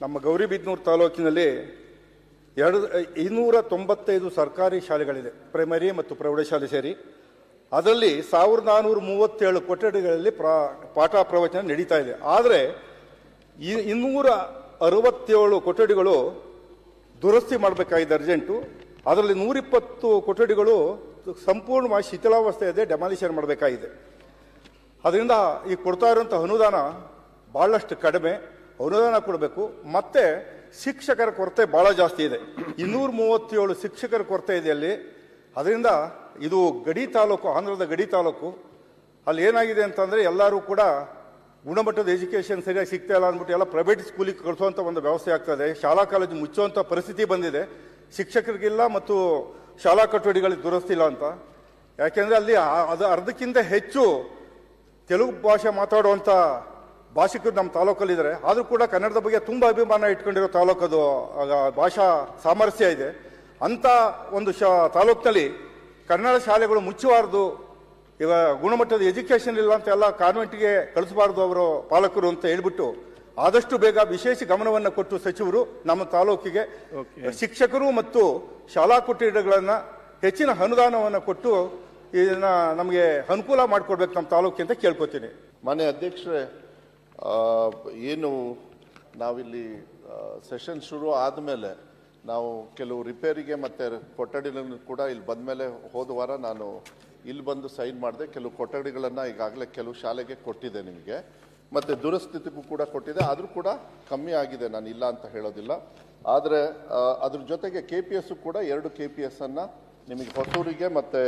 ನಮ್ಮ ಗೌರಿಬಿದನೂರು ತಾಲೂಕಿನಲ್ಲಿ 295 ಸರ್ಕಾರಿ ಶಾಲೆಗಳಿದೆ, ಪ್ರೈಮರಿ ಮತ್ತು ಪ್ರೌಢಶಾಲೆ ಸೇರಿ. ಅದರಲ್ಲಿ 1437 ಕೊಠಡಿಗಳಲ್ಲಿ ಪಾಠ ಪ್ರವಚನ ನಡೀತಾ ಇದೆ. ಆದರೆ 267 ಕೊಠಡಿಗಳು ದುರಸ್ತಿ ಮಾಡಬೇಕಾಗಿದೆ ಅರ್ಜೆಂಟು. ಅದರಲ್ಲಿ 120 ಕೊಠಡಿಗಳು ಸಂಪೂರ್ಣವಾಗಿ ಶಿಥಿಲಾವಸ್ಥೆ ಇದೆ, ಡೆಮಾಲಿಷನ್ ಮಾಡಬೇಕಾಗಿದೆ. ಅದರಿಂದ ಈ ಕೊಡ್ತಾ ಇರುವಂಥ ಅನುದಾನ ಭಾಳಷ್ಟು ಕಡಿಮೆ, ಅನುದಾನ ಕೊಡಬೇಕು. ಮತ್ತು ಶಿಕ್ಷಕರ ಕೊರತೆ ಭಾಳ ಜಾಸ್ತಿ ಇದೆ, 237 ಶಿಕ್ಷಕರ ಕೊರತೆ ಇದೆ ಅಲ್ಲಿ. ಅದರಿಂದ ಇದು ಗಡಿ ತಾಲೂಕು, ಆಂಧ್ರದ ಗಡಿ ತಾಲೂಕು. ಅಲ್ಲಿ ಏನಾಗಿದೆ ಅಂತಂದರೆ ಎಲ್ಲರೂ ಕೂಡ ಗುಣಮಟ್ಟದ ಎಜುಕೇಷನ್ ಸರಿಯಾಗಿ ಸಿಗ್ತಾ ಇಲ್ಲ ಅಂದ್ಬಿಟ್ಟು ಎಲ್ಲ ಪ್ರೈವೇಟ್ ಸ್ಕೂಲಿಗೆ ಕಳಿಸುವಂಥ ಒಂದು ವ್ಯವಸ್ಥೆ ಆಗ್ತದೆ. ಶಾಲಾ ಕಾಲೇಜು ಮುಚ್ಚುವಂಥ ಪರಿಸ್ಥಿತಿ ಬಂದಿದೆ. ಶಿಕ್ಷಕರಿಗಿಲ್ಲ ಮತ್ತು ಶಾಲಾ ಕೊಠಡಿಗಳಿಗೆ ದುರಸ್ತಿಲ್ಲ ಅಂತ. ಯಾಕೆಂದರೆ ಅಲ್ಲಿ ಅದು ಅರ್ಧಕ್ಕಿಂತ ಹೆಚ್ಚು ತೆಲುಗು ಭಾಷೆ ಮಾತಾಡುವಂಥ ಭಾಷಿಕರು ನಮ್ಮ ತಾಲೂಕಲ್ಲಿದ್ದಾರೆ. ಆದರೂ ಕೂಡ ಕನ್ನಡದ ಬಗ್ಗೆ ತುಂಬ ಅಭಿಮಾನ ಇಟ್ಕೊಂಡಿರೋ ತಾಲೂಕದು, ಭಾಷಾ ಸಾಮರಸ್ಯ ಇದೆ. ಅಂಥ ಒಂದು ತಾಲೂಕಿನಲ್ಲಿ ಕನ್ನಡ ಶಾಲೆಗಳು ಮುಚ್ಚಬಾರ್ದು, ಈಗ ಗುಣಮಟ್ಟದ ಎಜುಕೇಷನ್ ಇಲ್ಲ ಅಂತ ಎಲ್ಲ ಕಾನ್ವೆಂಟ್ಗೆ ಕಳಿಸಬಾರ್ದು ಅವರು ಪಾಲಕರು ಅಂತ ಹೇಳ್ಬಿಟ್ಟು ಆದಷ್ಟು ಬೇಗ ವಿಶೇಷ ಗಮನವನ್ನು ಕೊಟ್ಟು ಸಚಿವರು ನಮ್ಮ ತಾಲೂಕಿಗೆ ಶಿಕ್ಷಕರು ಮತ್ತು ಶಾಲಾ ಕೊಠಡಿಗಳನ್ನು ಹೆಚ್ಚಿನ ಅನುದಾನವನ್ನು ಕೊಟ್ಟು ಇದನ್ನು ನಮಗೆ ಅನುಕೂಲ ಮಾಡಿಕೊಡ್ಬೇಕು ನಮ್ಮ ತಾಲೂಕಿಗೆ ಅಂತ ಕೇಳ್ಕೊತೀನಿ. ಮಾನ್ಯ ಅಧ್ಯಕ್ಷರೇ, ಏನು ನಾವಿಲ್ಲಿ ಸೆಷನ್ ಶುರು ಆದಮೇಲೆ ನಾವು ಕೆಲವು ರಿಪೇರಿಗೆ ಮತ್ತು ಕೊಠಡಿಗಳನ್ನು ಕೂಡ ಇಲ್ಲಿ ಬಂದ ಮೇಲೆ ಹೋದ ವಾರ ನಾನು ಇಲ್ಲಿ ಬಂದು ಸೈನ್ ಮಾಡಿದೆ. ಕೆಲವು ಕೊಠಡಿಗಳನ್ನು ಈಗಾಗಲೇ ಕೆಲವು ಶಾಲೆಗೆ ಕೊಟ್ಟಿದೆ ನಿಮಗೆ, ಮತ್ತು ದುರಸ್ಥಿತಿಗೂ ಕೂಡ ಕೊಟ್ಟಿದೆ. ಆದರೂ ಕೂಡ ಕಮ್ಮಿ ಆಗಿದೆ, ನಾನು ಇಲ್ಲ ಅಂತ ಹೇಳೋದಿಲ್ಲ. ಆದರೆ ಅದ್ರ ಜೊತೆಗೆ KPS ಕೂಡ 2 KPS ನಿಮಗೆ ಹೊಸೂರಿಗೆ ಮತ್ತು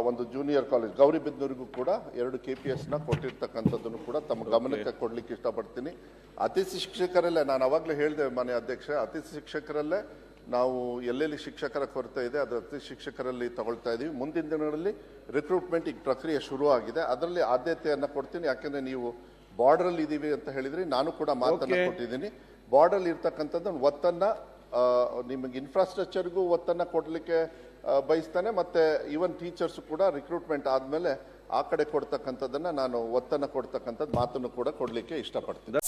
ಒಂದು ಜೂನಿಯರ್ ಕಾಲೇಜ್ ಗೌರಿಬಿದನೂರಿಗೂ ಕೂಡ 2 KPS ಕೊಟ್ಟಿರ್ತಕ್ಕಂಥದ್ದನ್ನು ಕೂಡ ತಮ್ಮ ಗಮನಕ್ಕೆ ಕೊಡ್ಲಿಕ್ಕೆ ಇಷ್ಟಪಡ್ತೀನಿ. ಅತಿಥಿ ಶಿಕ್ಷಕರಲ್ಲೇ ನಾನು ಅವಾಗಲೇ ಹೇಳಿದೆ ಮಾನ್ಯ ಅಧ್ಯಕ್ಷ, ಅತಿಥಿ ಶಿಕ್ಷಕರಲ್ಲೇ ನಾವು ಎಲ್ಲೆಲ್ಲಿ ಶಿಕ್ಷಕರ ಕೊರತೆ ಇದೆ ಅದು ಅತಿಥಿ ಶಿಕ್ಷಕರಲ್ಲಿ ತಗೊಳ್ತಾ ಇದ್ದೀವಿ. ಮುಂದಿನ ದಿನಗಳಲ್ಲಿ ರಿಕ್ರೂಟ್ಮೆಂಟ್ ಈಗ ಪ್ರಕ್ರಿಯೆ ಶುರು ಆಗಿದೆ, ಅದರಲ್ಲಿ ಆದ್ಯತೆಯನ್ನು ಕೊಡ್ತೀನಿ. ಯಾಕೆಂದರೆ ನೀವು ಬಾರ್ಡ್ರಲ್ಲಿ ಇದ್ದೀವಿ ಅಂತ ಹೇಳಿದ್ರಿ, ನಾನು ಕೂಡ ಮಾತನ್ನು ಕೊಟ್ಟಿದ್ದೀನಿ. ಬಾರ್ಡರ್ ಇರ್ತಕ್ಕಂಥದ್ದು ಒತ್ತನ್ನು ನಿಮಗೆ ಇನ್ಫ್ರಾಸ್ಟ್ರಕ್ಚರ್ಗೂ ಒತ್ತನ್ನು ಕೊಡಲಿಕ್ಕೆ ಬಯಸ್ತಾನೆ, ಮತ್ತು ಈವನ್ ಟೀಚರ್ಸ್ ಕೂಡ ರಿಕ್ರೂಟ್ಮೆಂಟ್ ಆದಮೇಲೆ ಆ ಕಡೆ ಕೊಡ್ತಕ್ಕಂಥದ್ದನ್ನು ನಾನು ಒತ್ತನ್ನು ಕೊಡ್ತಕ್ಕಂಥದ್ದು ಮಾತನ್ನು ಕೂಡ ಕೊಡಲಿಕ್ಕೆ ಇಷ್ಟಪಡ್ತೀನಿ.